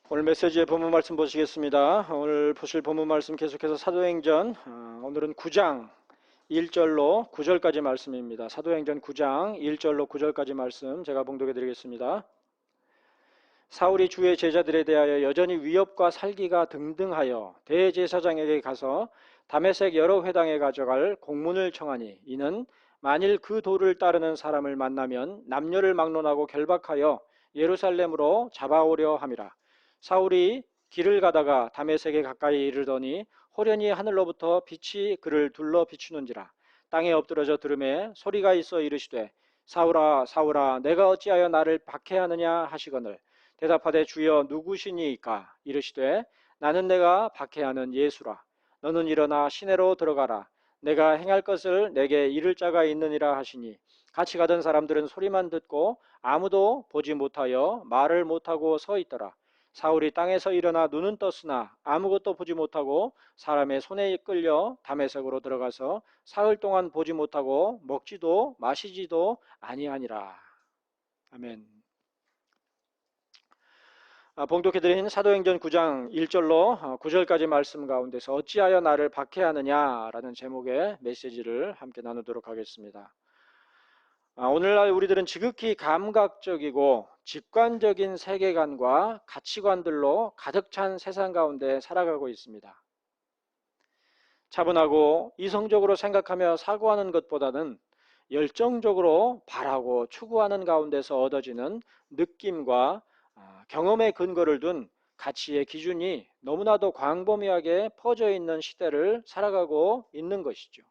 오늘 메시지의 본문 말씀 보시겠습니다. 오늘 보실 본문 말씀 계속해서 사도행전 오늘은 9장 1절로 9절까지 말씀입니다. 사도행전 9장 1절로 9절까지 말씀 제가 봉독해 드리겠습니다. 사울이 주의 제자들에 대하여 여전히 위협과 살기가 등등하여 대제사장에게 가서 다메섹 여러 회당에 가져갈 공문을 청하니, 이는 만일 그 도를 따르는 사람을 만나면 남녀를 막론하고 결박하여 예루살렘으로 잡아오려 함이라. 사울이 길을 가다가 다메섹에 가까이 이르더니 호련히 하늘로부터 빛이 그를 둘러 비추는지라. 땅에 엎드러져 들음에 소리가 있어 이르시되, 사울아 사울아 내가 어찌하여 나를 박해하느냐 하시거늘, 대답하되 주여 누구시니이까? 이르시되 나는 내가 박해하는 예수라. 너는 일어나 시내로 들어가라. 내가 행할 것을 내게 이를 자가 있느니라 하시니, 같이 가던 사람들은 소리만 듣고 아무도 보지 못하여 말을 못하고 서 있더라. 사울이 땅에서 일어나 눈은 떴으나 아무것도 보지 못하고 사람의 손에 끌려 다메섹으로 들어가서 사흘 동안 보지 못하고 먹지도 마시지도 아니하니라. 아멘. 봉독해드린 사도행전 9장 1절로 9절까지 말씀 가운데서 어찌하여 나를 박해하느냐라는 제목의 메시지를 함께 나누도록 하겠습니다. 오늘날 우리들은 지극히 감각적이고 직관적인 세계관과 가치관들로 가득 찬 세상 가운데 살아가고 있습니다. 차분하고 이성적으로 생각하며 사고하는 것보다는 열정적으로 바라고 추구하는 가운데서 얻어지는 느낌과 경험의 근거를 둔 가치의 기준이 너무나도 광범위하게 퍼져 있는 시대를 살아가고 있는 것이죠.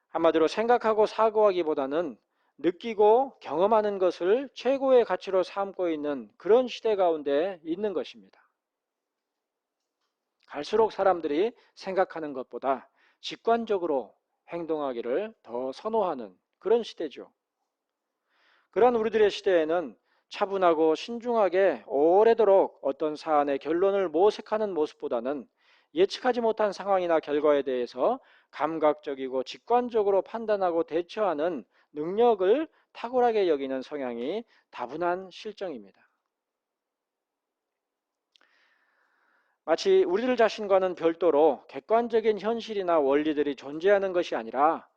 한마디로 생각하고 사고하기보다는 느끼고 경험하는 것을 최고의 가치로 삼고 있는 그런 시대 가운데 있는 것입니다. 갈수록 사람들이 생각하는 것보다 직관적으로 행동하기를 더 선호하는 그런 시대죠. 그러한 우리들의 시대에는 차분하고 신중하게 오래도록 어떤 사안의 결론을 모색하는 모습보다는 예측하지 못한 상황이나 결과에 대해서 감각적이고 직관적으로 판단하고 대처하는 능력을 탁월하게 여기는 성향이 다분한 실정입니다. 마치 우리들 자신과는 별도로 객관적인 현실이나 원리들이 존재하는 것이 아니라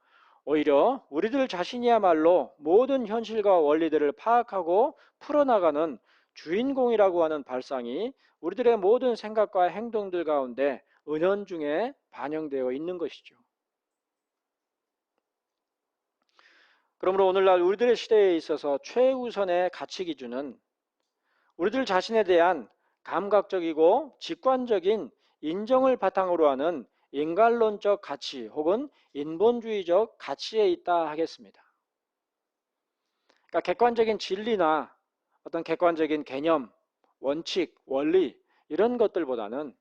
오히려 우리들 자신이야말로 모든 현실과 원리들을 파악하고 풀어나가는 주인공이라고 하는 발상이 우리들의 모든 생각과 행동들 가운데 은연중에 반영되어 있는 것이죠. 그러므로 오늘날 우리들의 시대에 있어서 최우선의 가치 기준은 우리들 자신에 대한 감각적이고 직관적인 인정을 바탕으로 하는 인간론적 가치 혹은 인본주의적 가치에 있다 하겠습니다. 그러니까 객관적인 진리나 어떤 객관적인 개념, 원칙, 원리 이런 것들보다는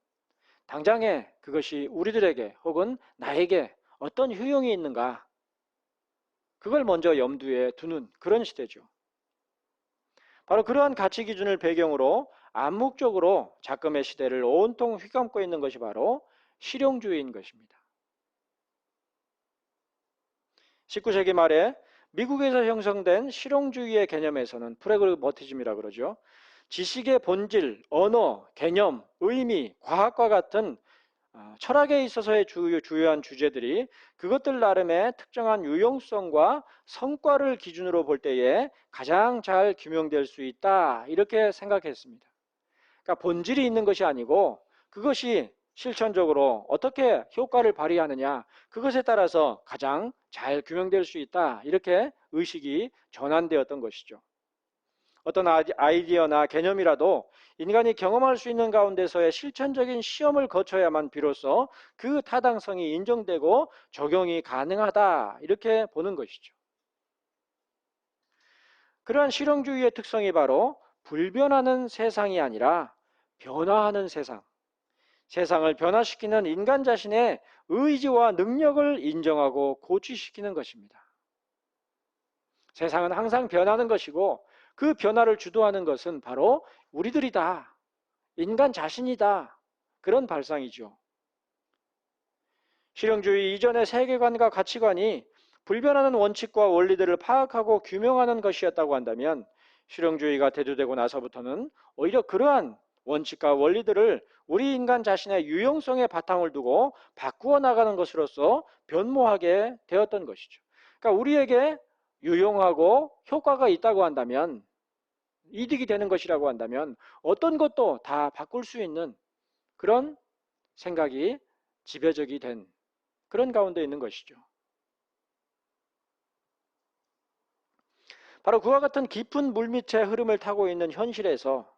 당장에 그것이 우리들에게 혹은 나에게 어떤 효용이 있는가, 그걸 먼저 염두에 두는 그런 시대죠. 바로 그러한 가치 기준을 배경으로 암묵적으로 작금의 시대를 온통 휘감고 있는 것이 바로 실용주의인 것입니다. 19세기 말에 미국에서 형성된 실용주의의 개념에서는 프래그머티즘이라고 그러죠. 지식의 본질, 언어, 개념, 의미, 과학과 같은 철학에 있어서의 주요한 주제들이 그것들 나름의 특정한 유용성과 성과를 기준으로 볼 때에 가장 잘 규명될 수 있다, 이렇게 생각했습니다. 그러니까 본질이 있는 것이 아니고 그것이 실천적으로 어떻게 효과를 발휘하느냐, 그것에 따라서 가장 잘 규명될 수 있다, 이렇게 의식이 전환되었던 것이죠. 어떤 아이디어나 개념이라도 인간이 경험할 수 있는 가운데서의 실천적인 시험을 거쳐야만 비로소 그 타당성이 인정되고 적용이 가능하다, 이렇게 보는 것이죠. 그러한 실용주의의 특성이 바로 불변하는 세상이 아니라 변화하는 세상, 세상을 변화시키는 인간 자신의 의지와 능력을 인정하고 고취시키는 것입니다. 세상은 항상 변하는 것이고 그 변화를 주도하는 것은 바로 우리들이다, 인간 자신이다, 그런 발상이죠. 실용주의 이전의 세계관과 가치관이 불변하는 원칙과 원리들을 파악하고 규명하는 것이었다고 한다면 실용주의가 대두되고 나서부터는 오히려 그러한 원칙과 원리들을 우리 인간 자신의 유용성에 바탕을 두고 바꾸어 나가는 것으로서 변모하게 되었던 것이죠. 그러니까 우리에게 유용하고 효과가 있다고 한다면, 이득이 되는 것이라고 한다면 어떤 것도 다 바꿀 수 있는 그런 생각이 지배적이 된 그런 가운데 있는 것이죠. 바로 그와 같은 깊은 물밑의 흐름을 타고 있는 현실에서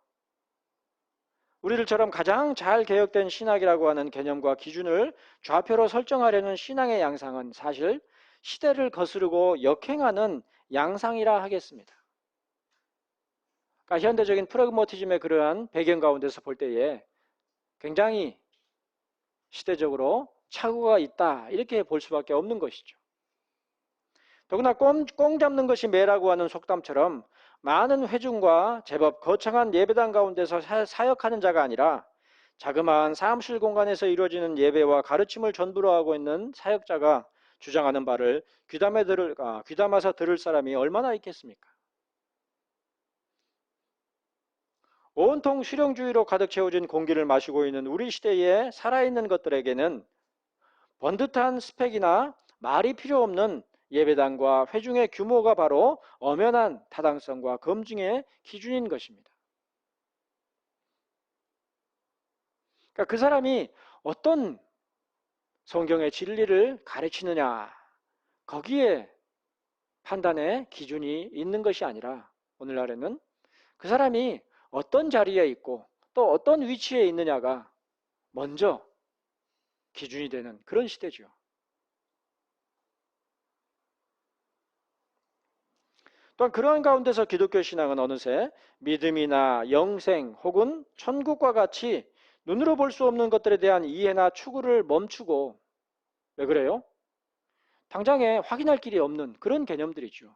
우리들처럼 가장 잘 개혁된 신학이라고 하는 개념과 기준을 좌표로 설정하려는 신앙의 양상은 사실 시대를 거스르고 역행하는 양상이라 하겠습니다. 그러니까 현대적인 프라그마티즘의 그러한 배경 가운데서 볼 때에 굉장히 시대적으로 착오가 있다, 이렇게 볼 수밖에 없는 것이죠. 더구나 꽁 잡는 것이 매라고 하는 속담처럼 많은 회중과 제법 거창한 예배당 가운데서 사역하는 자가 아니라 자그마한 사무실 공간에서 이루어지는 예배와 가르침을 전부로 하고 있는 사역자가 주장하는 바를 귀담아서 들을 사람이 얼마나 있겠습니까? 온통 실용주의로 가득 채워진 공기를 마시고 있는 우리 시대에 살아있는 것들에게는 번듯한 스펙이나 말이 필요 없는 예배당과 회중의 규모가 바로 엄연한 타당성과 검증의 기준인 것입니다. 그러니까 그 사람이 어떤 성경의 진리를 가르치느냐, 거기에 판단의 기준이 있는 것이 아니라 오늘날에는 그 사람이 어떤 자리에 있고 또 어떤 위치에 있느냐가 먼저 기준이 되는 그런 시대죠. 또한 그러한 가운데서 기독교 신앙은 어느새 믿음이나 영생 혹은 천국과 같이 눈으로 볼 수 없는 것들에 대한 이해나 추구를 멈추고, 왜 그래요? 당장에 확인할 길이 없는 그런 개념들이죠.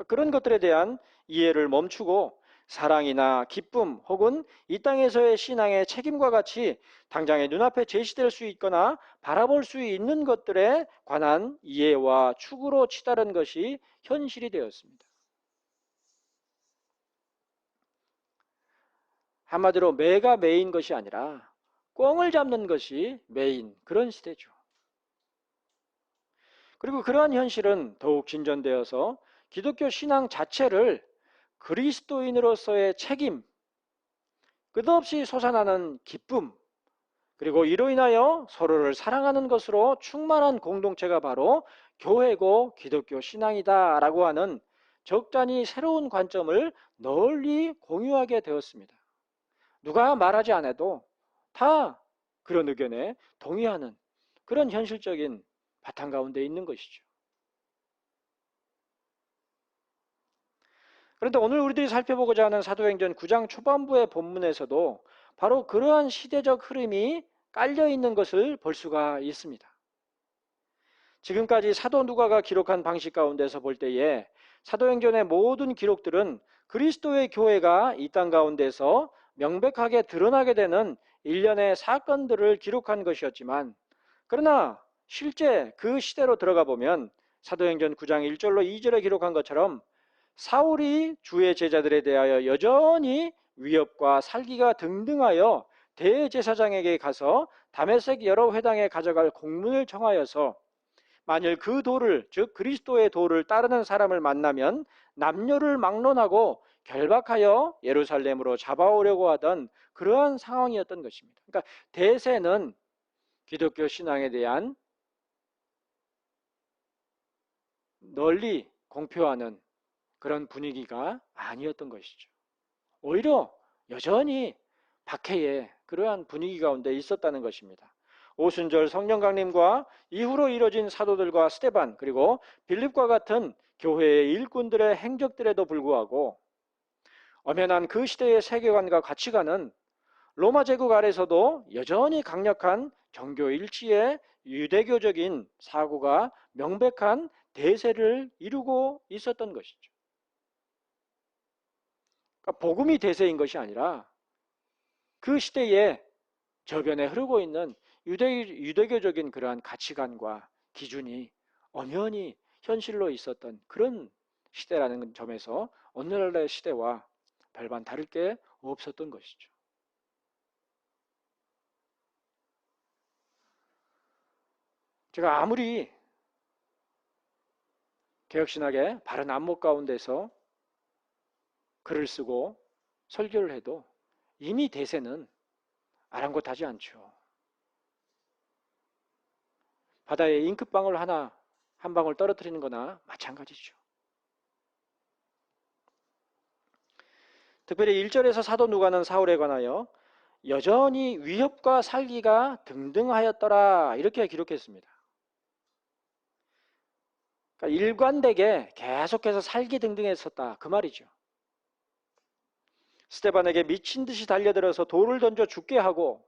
그런 것들에 대한 이해를 멈추고 사랑이나 기쁨 혹은 이 땅에서의 신앙의 책임과 같이 당장에 눈앞에 제시될 수 있거나 바라볼 수 있는 것들에 관한 이해와 추구로 치달은 것이 현실이 되었습니다. 한마디로 매가 매인 것이 아니라 꿩을 잡는 것이 메인, 그런 시대죠. 그리고 그러한 현실은 더욱 진전되어서 기독교 신앙 자체를 그리스도인으로서의 책임, 끝없이 솟아나는 기쁨, 그리고 이로 인하여 서로를 사랑하는 것으로 충만한 공동체가 바로 교회고 기독교 신앙이다라고 하는 적잖이 새로운 관점을 널리 공유하게 되었습니다. 누가 말하지 않아도 다 그런 의견에 동의하는 그런 현실적인 바탕 가운데 있는 것이죠. 그런데 오늘 우리들이 살펴보고자 하는 사도행전 9장 초반부의 본문에서도 바로 그러한 시대적 흐름이 깔려 있는 것을 볼 수가 있습니다. 지금까지 사도 누가가 기록한 방식 가운데서 볼 때에 사도행전의 모든 기록들은 그리스도의 교회가 이 땅 가운데서 명백하게 드러나게 되는 일련의 사건들을 기록한 것이었지만, 그러나 실제 그 시대로 들어가 보면 사도행전 9장 1절로 2절에 기록한 것처럼 사울이 주의 제자들에 대하여 여전히 위협과 살기가 등등하여 대제사장에게 가서 다메섹 여러 회당에 가져갈 공문을 청하여서 만일 그 도를, 즉 그리스도의 도를 따르는 사람을 만나면 남녀를 막론하고 결박하여 예루살렘으로 잡아오려고 하던 그러한 상황이었던 것입니다. 그러니까 대세는 기독교 신앙에 대한 널리 공표하는 그런 분위기가 아니었던 것이죠. 오히려 여전히 박해의 그러한 분위기 가운데 있었다는 것입니다. 오순절 성령 강림과 이후로 이뤄진 사도들과 스데반 그리고 빌립과 같은 교회의 일꾼들의 행적들에도 불구하고 엄연한 그 시대의 세계관과 가치관은 로마 제국 아래서도 여전히 강력한 정교 일치의 유대교적인 사고가 명백한 대세를 이루고 있었던 것이죠. 그러니까 복음이 대세인 것이 아니라 그 시대에 저변에 흐르고 있는 유대교적인 그러한 가치관과 기준이 엄연히 현실로 있었던 그런 시대라는 점에서 오늘날의 시대와 별반 다를 게 없었던 것이죠. 제가 아무리 개혁신학의 바른 안목 가운데서 글을 쓰고 설교를 해도 이미 대세는 아랑곳하지 않죠. 바다에 잉크방울 하나 한 방울 떨어뜨리는 거나 마찬가지죠. 특별히 1절에서 사도 누가는 사울에 관하여 여전히 위협과 살기가 등등하였더라 이렇게 기록했습니다. 그러니까 일관되게 계속해서 살기 등등했었다 그 말이죠. 스데반에게 미친 듯이 달려들어서 돌을 던져 죽게 하고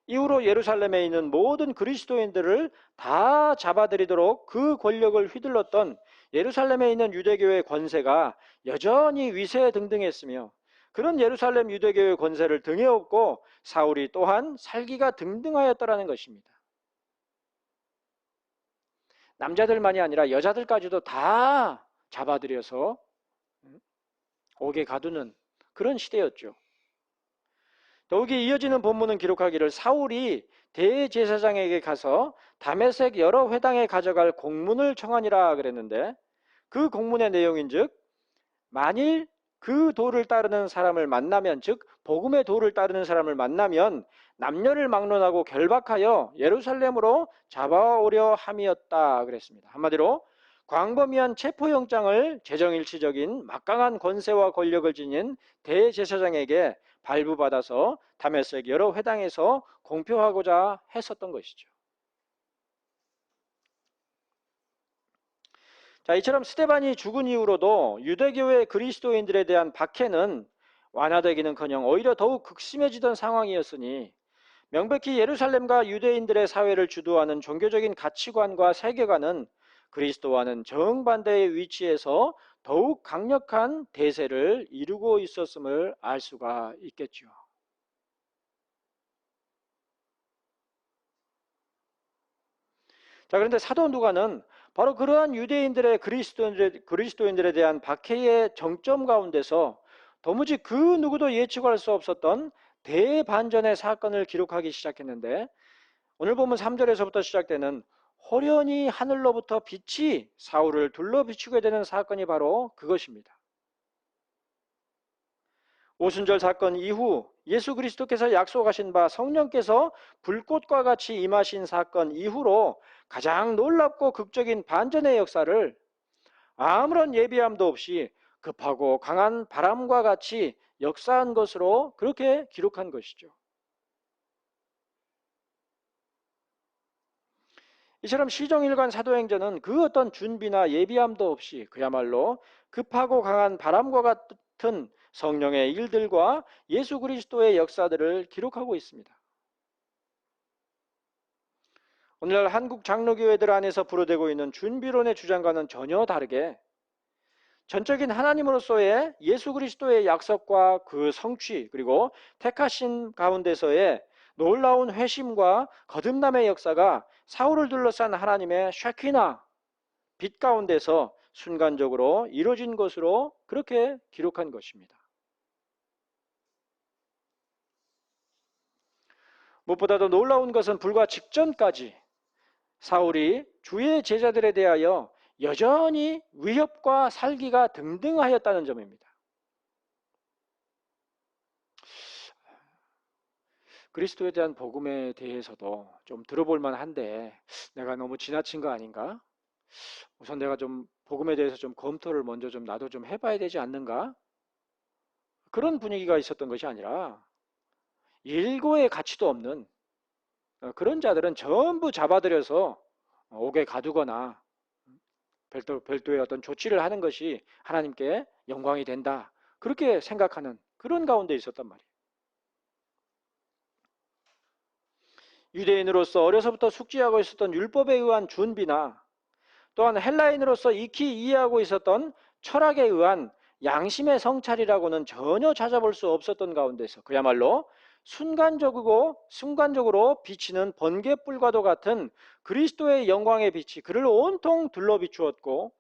이후로 예루살렘에 있는 모든 그리스도인들을 다 잡아들이도록 그 권력을 휘둘렀던 예루살렘에 있는 유대교의 권세가 여전히 위세등등했으며 그런 예루살렘 유대교의 권세를 등에 업고 사울이 또한 살기가 등등하였더라는 것입니다. 남자들만이 아니라 여자들까지도 다 잡아들여서 옥에 가두는 그런 시대였죠. 더욱이 이어지는 본문은 기록하기를 사울이 대제사장에게 가서 다메섹 여러 회당에 가져갈 공문을 청하니라 그랬는데 그 공문의 내용인즉 만일 그 도를 따르는 사람을 만나면 즉 복음의 도를 따르는 사람을 만나면 남녀를 막론하고 결박하여 예루살렘으로 잡아오려 함이었다 그랬습니다. 한마디로 광범위한 체포영장을 재정일치적인 막강한 권세와 권력을 지닌 대제사장에게 발부받아서 다메섹 여러 회당에서 공표하고자 했었던 것이죠. 자, 이처럼 스데반이 죽은 이후로도 유대교의 그리스도인들에 대한 박해는 완화되기는커녕 오히려 더욱 극심해지던 상황이었으니 명백히 예루살렘과 유대인들의 사회를 주도하는 종교적인 가치관과 세계관은 그리스도와는 정반대의 위치에서 더욱 강력한 대세를 이루고 있었음을 알 수가 있겠죠. 자, 그런데 사도 누가는 바로 그러한 유대인들의 그리스도인들에 대한 박해의 정점 가운데서 도무지 그 누구도 예측할 수 없었던 대반전의 사건을 기록하기 시작했는데 오늘 보면 3절에서부터 시작되는 호련히 하늘로부터 빛이 사울을 둘러 비추게 되는 사건이 바로 그것입니다. 오순절 사건 이후 예수 그리스도께서 약속하신 바 성령께서 불꽃과 같이 임하신 사건 이후로 가장 놀랍고 극적인 반전의 역사를 아무런 예비함도 없이 급하고 강한 바람과 같이 역사한 것으로 그렇게 기록한 것이죠. 이처럼 시종일관 사도행전은 그 어떤 준비나 예비함도 없이 그야말로 급하고 강한 바람과 같은 성령의 일들과 예수 그리스도의 역사들을 기록하고 있습니다. 오늘날 한국 장로교회들 안에서 불어대고 있는 준비론의 주장과는 전혀 다르게 전적인 하나님으로서의 예수 그리스도의 약속과 그 성취 그리고 택하신 가운데서의 놀라운 회심과 거듭남의 역사가 사울을 둘러싼 하나님의 쉐키나 빛 가운데서 순간적으로 이루어진 것으로 그렇게 기록한 것입니다. 무엇보다도 놀라운 것은 불과 직전까지 사울이 주의 제자들에 대하여 여전히 위협과 살기가 등등하였다는 점입니다. 그리스도에 대한 복음에 대해서도 좀 들어볼 만한데 내가 너무 지나친 거 아닌가? 우선 내가 좀 복음에 대해서 좀 검토를 먼저 좀 나도 좀 해봐야 되지 않는가? 그런 분위기가 있었던 것이 아니라 일고의 가치도 없는 그런 자들은 전부 잡아들여서 옥에 가두거나 별도의 어떤 조치를 하는 것이 하나님께 영광이 된다. 그렇게 생각하는 그런 가운데 있었단 말이에요. 유대인으로서 어려서부터 숙지하고 있었던 율법에 의한 준비나 또한 헬라인으로서 익히 이해하고 있었던 철학에 의한 양심의 성찰이라고는 전혀 찾아볼 수 없었던 가운데서 그야말로 순간적으로 비치는 번갯불과도 같은 그리스도의 영광의 빛이 그를 온통 둘러 비추었고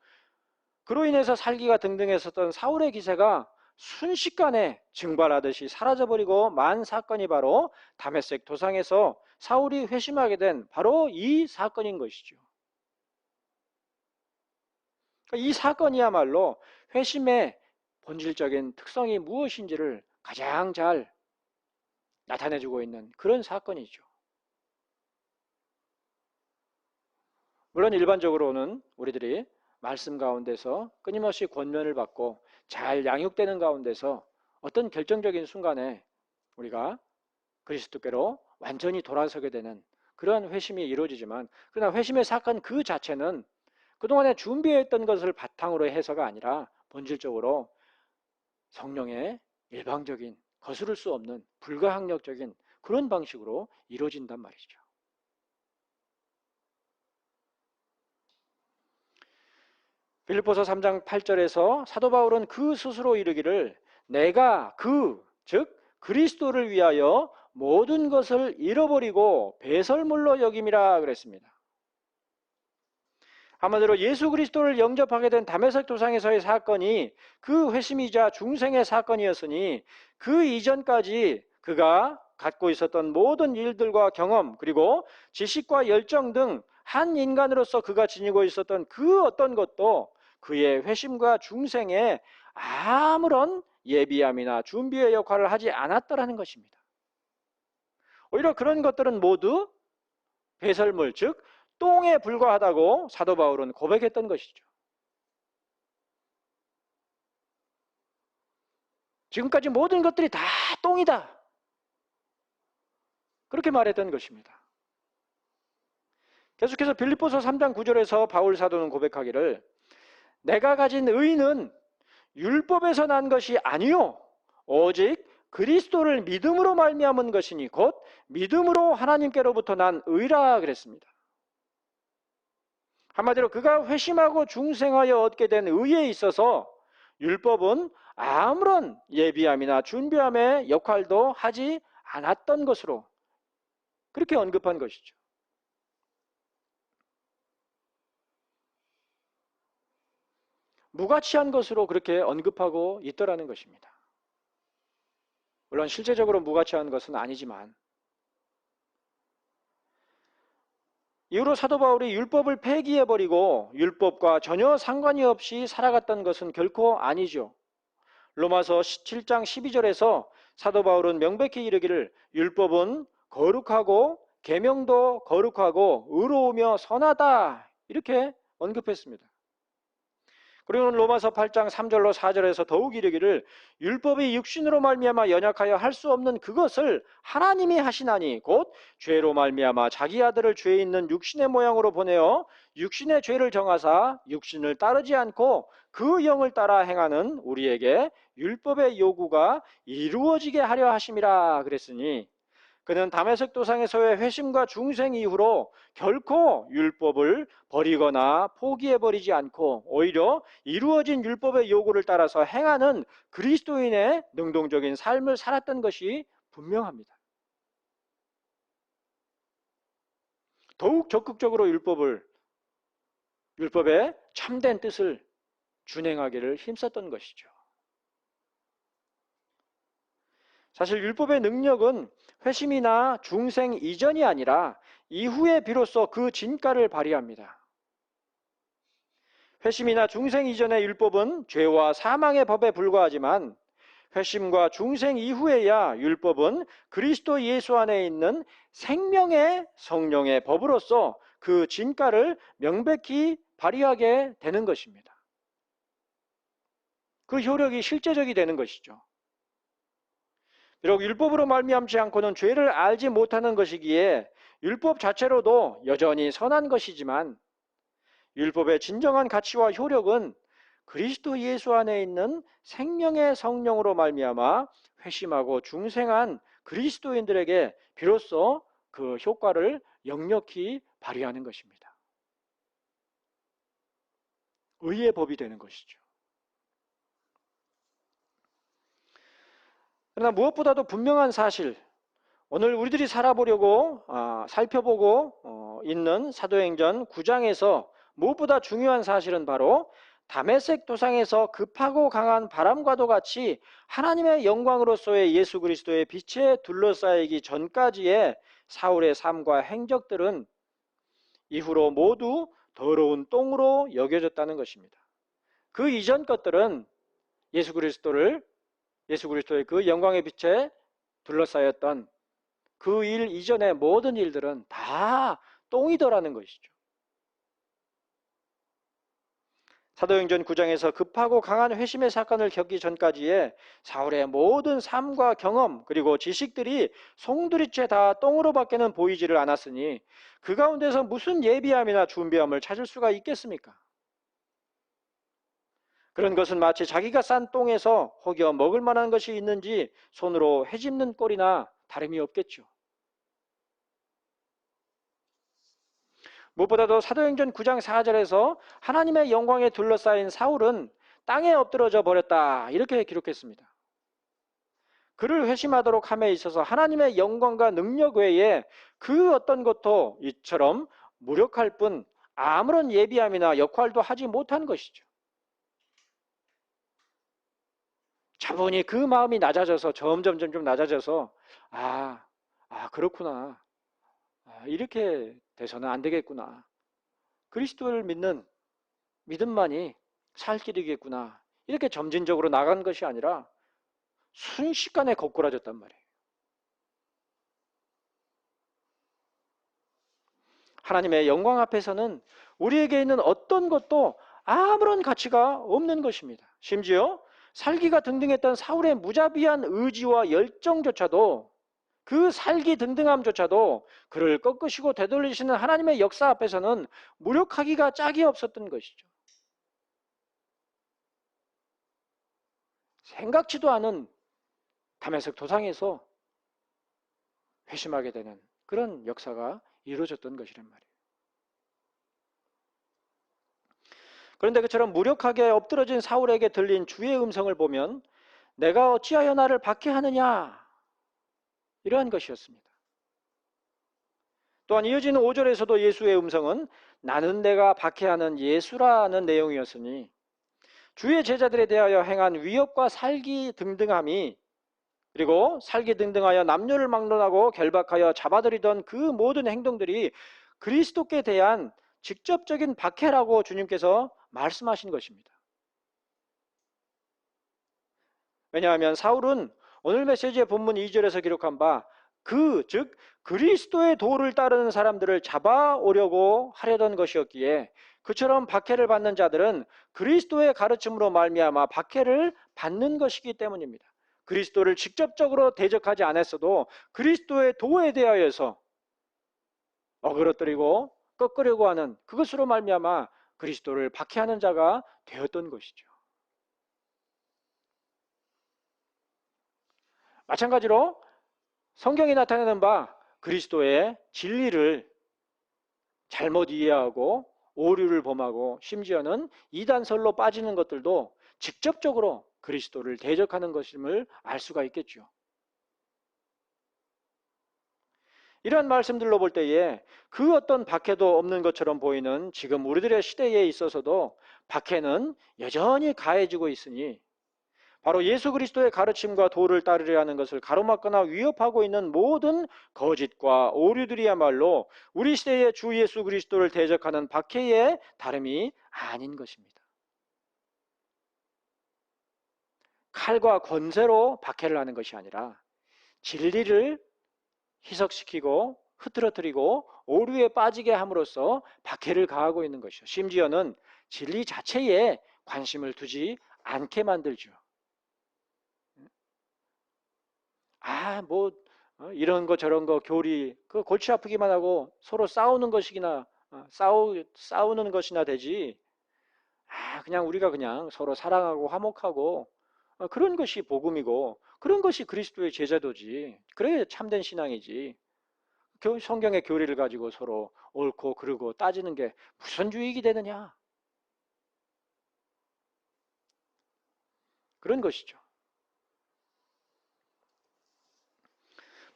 그로 인해서 살기가 등등했었던 사울의 기세가 순식간에 증발하듯이 사라져버리고 만 사건이 바로 다메섹 도상에서 사울이 회심하게 된 바로 이 사건인 것이죠. 이 사건이야말로 회심의 본질적인 특성이 무엇인지를 가장 잘 나타내주고 있는 그런 사건이죠. 물론 일반적으로는 우리들이 말씀 가운데서 끊임없이 권면을 받고 잘 양육되는 가운데서 어떤 결정적인 순간에 우리가 그리스도께로 완전히 돌아서게 되는 그러한 회심이 이루어지지만, 그러나 회심의 사건 그 자체는 그동안에 준비했던 것을 바탕으로 해서가 아니라 본질적으로 성령의 일방적인, 거스를 수 없는 불가항력적인 그런 방식으로 이루어진단 말이죠. 빌립보서 3장 8절에서 사도 바울은 그 스스로 이르기를 내가 즉 그리스도를 위하여 모든 것을 잃어버리고 배설물로 여김이라 그랬습니다. 한마디로 예수 그리스도를 영접하게 된 다메섹 도상에서의 사건이 그 회심이자 중생의 사건이었으니 그 이전까지 그가 갖고 있었던 모든 일들과 경험, 그리고 지식과 열정 등 한 인간으로서 그가 지니고 있었던 그 어떤 것도 그의 회심과 중생에 아무런 예비함이나 준비의 역할을 하지 않았더라는 것입니다. 오히려 그런 것들은 모두 배설물, 즉 똥에 불과하다고 사도 바울은 고백했던 것이죠. 지금까지 모든 것들이 다 똥이다, 그렇게 말했던 것입니다. 계속해서 빌립보서 3장 9절에서 바울 사도는 고백하기를 내가 가진 의는 율법에서 난 것이 아니요 오직 그리스도를 믿음으로 말미암은 것이니 곧 믿음으로 하나님께로부터 난 의라 그랬습니다. 한마디로 그가 회심하고 중생하여 얻게 된 의에 있어서 율법은 아무런 예비함이나 준비함의 역할도 하지 않았던 것으로 그렇게 언급한 것이죠. 무가치한 것으로 그렇게 언급하고 있더라는 것입니다. 물론 실제적으로 무가치한 것은 아니지만, 이후로 사도 바울이 율법을 폐기해버리고 율법과 전혀 상관이 없이 살아갔던 것은 결코 아니죠. 로마서 7장 12절에서 사도 바울은 명백히 이르기를 율법은 거룩하고 계명도 거룩하고 의로우며 선하다, 이렇게 언급했습니다. 그리고 로마서 8장 3절로 4절에서 더욱 이르기를 율법이 육신으로 말미암아 연약하여 할 수 없는 그것을 하나님이 하시나니 곧 죄로 말미암아 자기 아들을 죄 있는 육신의 모양으로 보내어 육신의 죄를 정하사 육신을 따르지 않고 그 영을 따라 행하는 우리에게 율법의 요구가 이루어지게 하려 하심이라 그랬으니, 그는 다메섹 도상에서의 회심과 중생 이후로 결코 율법을 버리거나 포기해버리지 않고 오히려 이루어진 율법의 요구를 따라서 행하는 그리스도인의 능동적인 삶을 살았던 것이 분명합니다. 더욱 적극적으로 율법의 참된 뜻을 준행하기를 힘썼던 것이죠. 사실 율법의 능력은 회심이나 중생 이전이 아니라 이후에 비로소 그 진가를 발휘합니다. 회심이나 중생 이전의 율법은 죄와 사망의 법에 불과하지만 회심과 중생 이후에야 율법은 그리스도 예수 안에 있는 생명의 성령의 법으로서 그 진가를 명백히 발휘하게 되는 것입니다. 그 효력이 실제적이 되는 것이죠. 비록 율법으로 말미암지 않고는 죄를 알지 못하는 것이기에 율법 자체로도 여전히 선한 것이지만, 율법의 진정한 가치와 효력은 그리스도 예수 안에 있는 생명의 성령으로 말미암아 회심하고 중생한 그리스도인들에게 비로소 그 효과를 역력히 발휘하는 것입니다. 의의 법이 되는 것이죠. 그러나 무엇보다도 분명한 사실, 오늘 우리들이 살펴보고 있는 사도행전 9장에서 무엇보다 중요한 사실은 바로 다메섹 도상에서 급하고 강한 바람과도 같이 하나님의 영광으로서의 예수 그리스도의 빛에 둘러싸이기 전까지의 사울의 삶과 행적들은 이후로 모두 더러운 똥으로 여겨졌다는 것입니다. 그 이전 것들은 예수 그리스도의 그 영광의 빛에 둘러싸였던 그 일 이전의 모든 일들은 다 똥이더라는 것이죠. 사도행전 9장에서 급하고 강한 회심의 사건을 겪기 전까지의 사울의 모든 삶과 경험 그리고 지식들이 송두리째 다 똥으로밖에는 보이지를 않았으니 그 가운데서 무슨 예비함이나 준비함을 찾을 수가 있겠습니까? 그런 것은 마치 자기가 싼 똥에서 혹여 먹을 만한 것이 있는지 손으로 헤집는 꼴이나 다름이 없겠죠. 무엇보다도 사도행전 9장 4절에서 하나님의 영광에 둘러싸인 사울은 땅에 엎드러져 버렸다 이렇게 기록했습니다. 그를 회심하도록 함에 있어서 하나님의 영광과 능력 외에 그 어떤 것도 이처럼 무력할 뿐 아무런 예비함이나 역할도 하지 못한 것이죠. 차분히 그 마음이 낮아져서 점점 낮아져서 그렇구나. 이렇게 돼서는 안 되겠구나. 그리스도를 믿는 믿음만이 살 길이겠구나. 이렇게 점진적으로 나간 것이 아니라 순식간에 거꾸라졌단 말이에요. 하나님의 영광 앞에서는 우리에게 있는 어떤 것도 아무런 가치가 없는 것입니다. 심지어 살기가 등등했던 사울의 무자비한 의지와 열정조차도 그 살기 등등함조차도 그를 꺾으시고 되돌리시는 하나님의 역사 앞에서는 무력하기가 짝이 없었던 것이죠. 생각지도 않은 다메섹 도상에서 회심하게 되는 그런 역사가 이루어졌던 것이란 말이에요. 그런데 그처럼 무력하게 엎드러진 사울에게 들린 주의 음성을 보면 내가 어찌하여 나를 박해하느냐 이러한 것이었습니다. 또한 이어지는 5절에서도 예수의 음성은 나는 내가 박해하는 예수라는 내용이었으니 주의 제자들에 대하여 행한 위협과 살기 등등함이 그리고 살기 등등하여 남녀를 막론하고 결박하여 잡아들이던 그 모든 행동들이 그리스도께 대한 직접적인 박해라고 주님께서 말씀하신 것입니다. 왜냐하면 사울은 오늘 메시지의 본문 2절에서 기록한 바 즉 그리스도의 도를 따르는 사람들을 잡아오려고 하려던 것이었기에 그처럼 박해를 받는 자들은 그리스도의 가르침으로 말미암아 박해를 받는 것이기 때문입니다. 그리스도를 직접적으로 대적하지 않았어도 그리스도의 도에 대하여서 어그러뜨리고 꺾으려고 하는 그것으로 말미암아 그리스도를 박해하는 자가 되었던 것이죠. 마찬가지로 성경이 나타내는 바 그리스도의 진리를 잘못 이해하고 오류를 범하고 심지어는 이단설로 빠지는 것들도 직접적으로 그리스도를 대적하는 것임을 알 수가 있겠죠. 이러한 말씀들로 볼 때에 그 어떤 박해도 없는 것처럼 보이는 지금 우리들의 시대에 있어서도 박해는 여전히 가해지고 있으니 바로 예수 그리스도의 가르침과 도를 따르려 하는 것을 가로막거나 위협하고 있는 모든 거짓과 오류들이야말로 우리 시대의 주 예수 그리스도를 대적하는 박해의 다름이 아닌 것입니다. 칼과 권세로 박해를 하는 것이 아니라 진리를 희석시키고 흐트러뜨리고 오류에 빠지게 함으로써 박해를 가하고 있는 것이죠. 심지어는 진리 자체에 관심을 두지 않게 만들죠. 이런 거 저런 거 교리 그 골치 아프기만 하고 서로 싸우는 것이나 싸우는 것이나 되지. 그냥 우리가 그냥 서로 사랑하고 화목하고 그런 것이 복음이고 그런 것이 그리스도의 제자도지. 그래 참된 신앙이지. 성경의 교리를 가지고 서로 옳고 그르고 따지는 게 무슨 유익이 되느냐. 그런 것이죠.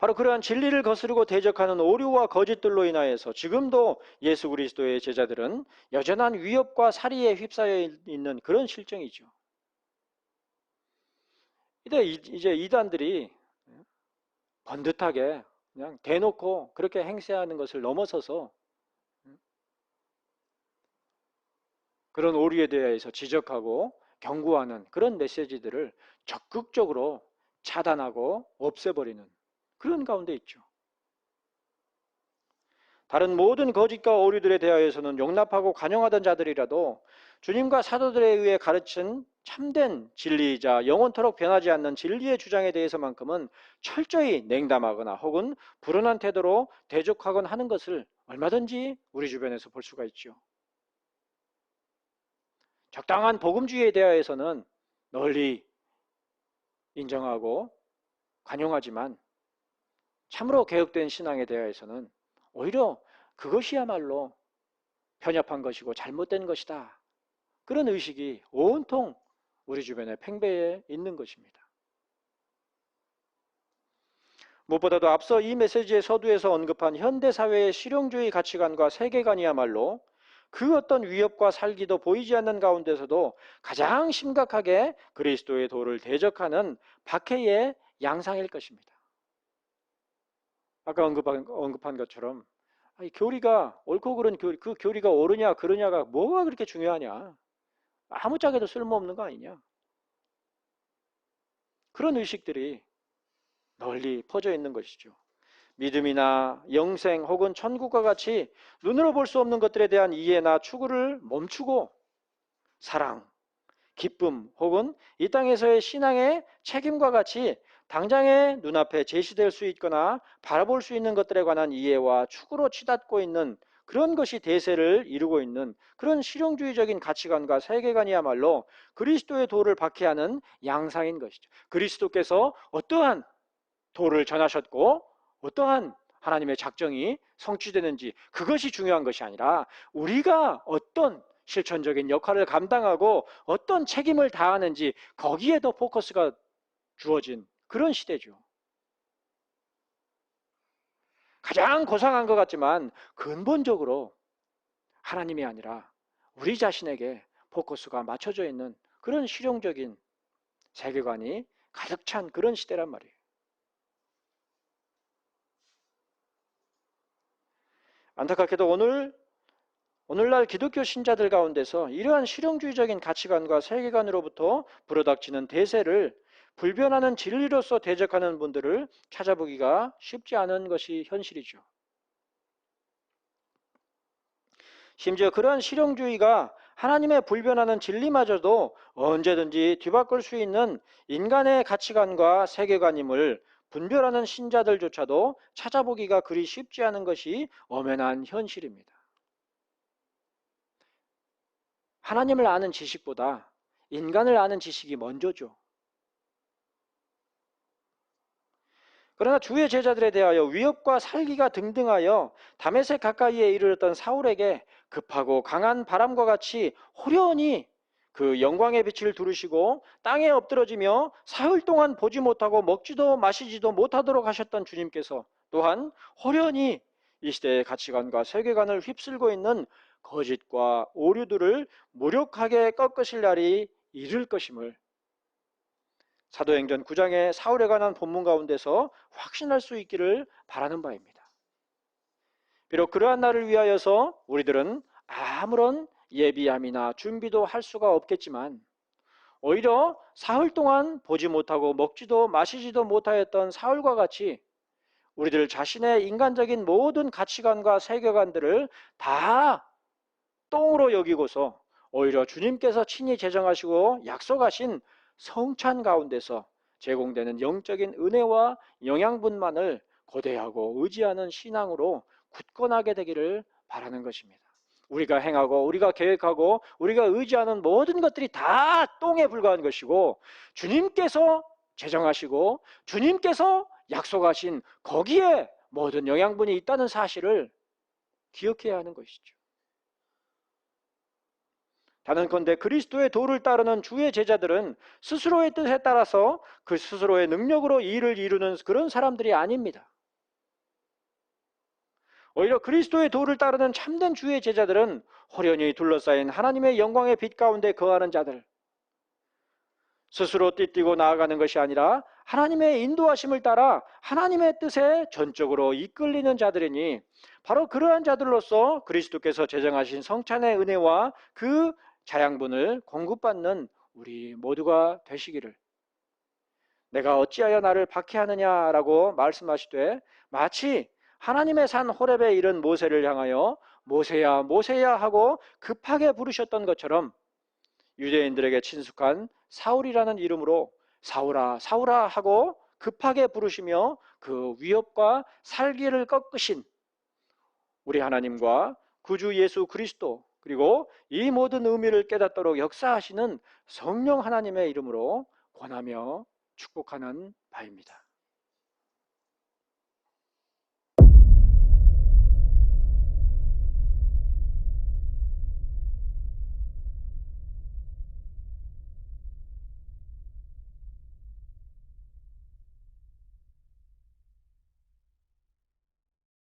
바로 그러한 진리를 거스르고 대적하는 오류와 거짓들로 인하여서 지금도 예수 그리스도의 제자들은 여전한 위협과 살이에 휩싸여 있는 그런 실정이죠. 이제 이단들이 번듯하게 그냥 대놓고 그렇게 행세하는 것을 넘어서서 그런 오류에 대해서 지적하고 경고하는 그런 메시지들을 적극적으로 차단하고 없애버리는 그런 가운데 있죠. 다른 모든 거짓과 오류들에 대하여서는 용납하고 관용하던 자들이라도 주님과 사도들에 의해 가르친 참된 진리이자 영원토록 변하지 않는 진리의 주장에 대해서만큼은 철저히 냉담하거나 혹은 불온한 태도로 대적하곤 하는 것을 얼마든지 우리 주변에서 볼 수가 있죠. 적당한 복음주의에 대하여서는 널리 인정하고 관용하지만 참으로 개혁된 신앙에 대하여서는 오히려 그것이야말로 편협한 것이고 잘못된 것이다. 그런 의식이 온통 우리 주변에 팽배해 있는 것입니다. 무엇보다도 앞서 이 메시지의 서두에서 언급한 현대사회의 실용주의 가치관과 세계관이야말로 그 어떤 위협과 살기도 보이지 않는 가운데서도 가장 심각하게 그리스도의 도를 대적하는 박해의 양상일 것입니다. 아까 언급한 것처럼 교리가 옳고 그른 교리, 그 교리가 옳으냐 그르냐가 뭐가 그렇게 중요하냐. 아무짝에도 쓸모없는 거 아니냐. 그런 의식들이 널리 퍼져 있는 것이죠. 믿음이나 영생 혹은 천국과 같이 눈으로 볼 수 없는 것들에 대한 이해나 추구를 멈추고 사랑, 기쁨 혹은 이 땅에서의 신앙의 책임과 같이 당장의 눈앞에 제시될 수 있거나 바라볼 수 있는 것들에 관한 이해와 추구로 치닫고 있는 그런 것이 대세를 이루고 있는 그런 실용주의적인 가치관과 세계관이야말로 그리스도의 도를 박해하는 양상인 것이죠. 그리스도께서 어떠한 도를 전하셨고 어떠한 하나님의 작정이 성취되는지 그것이 중요한 것이 아니라 우리가 어떤 실천적인 역할을 감당하고 어떤 책임을 다하는지 거기에 더 포커스가 주어진 그런 시대죠. 가장 고상한 것 같지만 근본적으로 하나님이 아니라 우리 자신에게 포커스가 맞춰져 있는 그런 실용적인 세계관이 가득 찬 그런 시대란 말이에요. 안타깝게도 오늘날 기독교 신자들 가운데서 이러한 실용주의적인 가치관과 세계관으로부터 불어닥치는 대세를 불변하는 진리로서 대적하는 분들을 찾아보기가 쉽지 않은 것이 현실이죠. 심지어 그러한 실용주의가 하나님의 불변하는 진리마저도 언제든지 뒤바꿀 수 있는 인간의 가치관과 세계관임을 분별하는 신자들조차도 찾아보기가 그리 쉽지 않은 것이 엄연한 현실입니다. 하나님을 아는 지식보다 인간을 아는 지식이 먼저죠. 그러나 주의 제자들에 대하여 위협과 살기가 등등하여 다메섹 가까이에 이르렀던 사울에게 급하고 강한 바람과 같이 호련히 그 영광의 빛을 두르시고 땅에 엎드러지며 사흘 동안 보지 못하고 먹지도 마시지도 못하도록 하셨던 주님께서 또한 호련히 이 시대의 가치관과 세계관을 휩쓸고 있는 거짓과 오류들을 무력하게 꺾으실 날이 이를 것임을 사도행전 9장의 사울에 관한 본문 가운데서 확신할 수 있기를 바라는 바입니다. 비록 그러한 날을 위하여서 우리들은 아무런 예비함이나 준비도 할 수가 없겠지만 오히려 사흘 동안 보지 못하고 먹지도 마시지도 못하였던 사울과 같이 우리들 자신의 인간적인 모든 가치관과 세계관들을 다 똥으로 여기고서 오히려 주님께서 친히 제정하시고 약속하신 성찬 가운데서 제공되는 영적인 은혜와 영양분만을 고대하고 의지하는 신앙으로 굳건하게 되기를 바라는 것입니다. 우리가 행하고 우리가 계획하고 우리가 의지하는 모든 것들이 다 똥에 불과한 것이고 주님께서 제정하시고 주님께서 약속하신 거기에 모든 영양분이 있다는 사실을 기억해야 하는 것이죠. 단언컨대 그리스도의 도를 따르는 주의 제자들은 스스로의 뜻에 따라서 그 스스로의 능력으로 일을 이루는 그런 사람들이 아닙니다. 오히려 그리스도의 도를 따르는 참된 주의 제자들은 호련히 둘러싸인 하나님의 영광의 빛 가운데 거하는 자들, 스스로 띠뛰고 나아가는 것이 아니라 하나님의 인도하심을 따라 하나님의 뜻에 전적으로 이끌리는 자들이니, 바로 그러한 자들로서 그리스도께서 제정하신 성찬의 은혜와 그 자양분을 공급받는 우리 모두가 되시기를. 내가 어찌하여 나를 박해하느냐라고 말씀하시되, 마치 하나님의 산 호렙에 이른 모세를 향하여 모세야 모세야 하고 급하게 부르셨던 것처럼, 유대인들에게 친숙한 사울이라는 이름으로 사울아 사울아 하고 급하게 부르시며 그 위협과 살기를 꺾으신 우리 하나님과 구주 예수 그리스도, 그리고 이 모든 의미를 깨닫도록 역사하시는 성령 하나님의 이름으로 권하며 축복하는 바입니다.